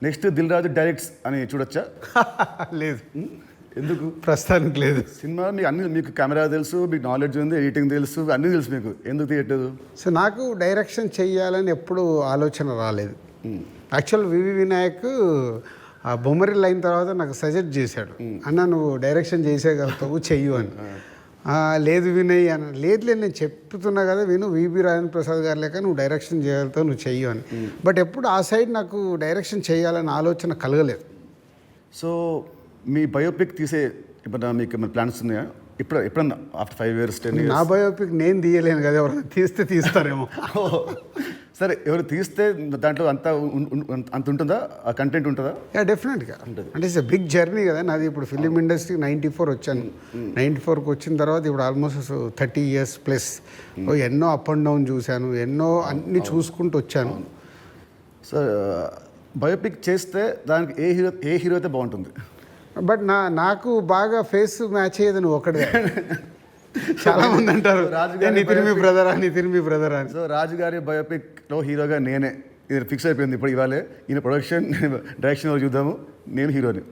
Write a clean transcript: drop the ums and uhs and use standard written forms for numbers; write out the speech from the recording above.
Next Dil Raju directs అని చూడొచ్చా? లేదు, ఎందుకు? ప్రస్తుతానికి లేదు. సినిమా మీకు అన్ని, మీకు కెమెరా తెలుసు, మీకు నాలెడ్జ్ ఉంది, ఎడిటింగ్ తెలుసు, అన్నీ తెలుసు, మీకు ఎందుకు తీయట్లేదు? సో నాకు డైరెక్షన్ చెయ్యాలని ఎప్పుడు ఆలోచన రాలేదు. యాక్చువల్ వివి వినాయక్ ఆ బొమ్మరిల్ అయిన తర్వాత నాకు సజెస్ట్ చేశాడు, అన్న నువ్వు డైరెక్షన్ చేసేయగలుగుతావు, చెయ్యు అని. లేదు వినయ్ అని. లేదు నేను చెప్తున్నా కదా విను, వివి రాజేంద్ర ప్రసాద్ గారు లేక నువ్వు డైరెక్షన్ చేయగలుగుతావు, నువ్వు చెయ్యు అని. బట్ ఎప్పుడు ఆ సైడ్ నాకు డైరెక్షన్ చేయాలని ఆలోచన కలగలేదు. సో మీ బయోపిక్ తీసే ఇప్పుడు మీకు ఏమైనా ప్లాన్స్ ఉన్నాయా? ఎప్పుడన్నా ఆఫ్టర్ 5 years 10 years? నా బయోపిక్ నేను తీయలేను కదా, ఎవరైనా తీస్తే తీస్తారేమో. సరే, ఎవరు తీస్తే దాంట్లో అంత ఉంటుందా, ఆ కంటెంట్ ఉంటుందా? యా, డెఫినెట్గా అంటే ఇట్స్ బిగ్ జర్నీ కదా నాది. ఇప్పుడు ఫిలిం ఇండస్ట్రీకి 94 వచ్చాను. 94కి వచ్చిన తర్వాత ఇప్పుడు ఆల్మోస్ట్ 30 years ప్లస్. ఎన్నో అప్ అండ్ డౌన్ చూశాను, ఎన్నో అన్నీ చూసుకుంటూ వచ్చాను. సో బయోపిక్ చేస్తే దానికి ఏ హీరో అయితే బాగుంటుంది? బట్ నాకు బాగా ఫేస్ మ్యాచ్ అయ్యేది నువ్వు ఒకటే. చాలా మంది అంటారు నితిన్ మీ బ్రదర్ అని. సో రాజు గారి బయోపిక్లో హీరోగా నేనే, ఇది ఫిక్స్ అయిపోయింది ఇప్పుడు. ఇవాళే ఈయన ప్రొడక్షన్ డైరెక్షన్ చూద్దాము, నేను హీరోని.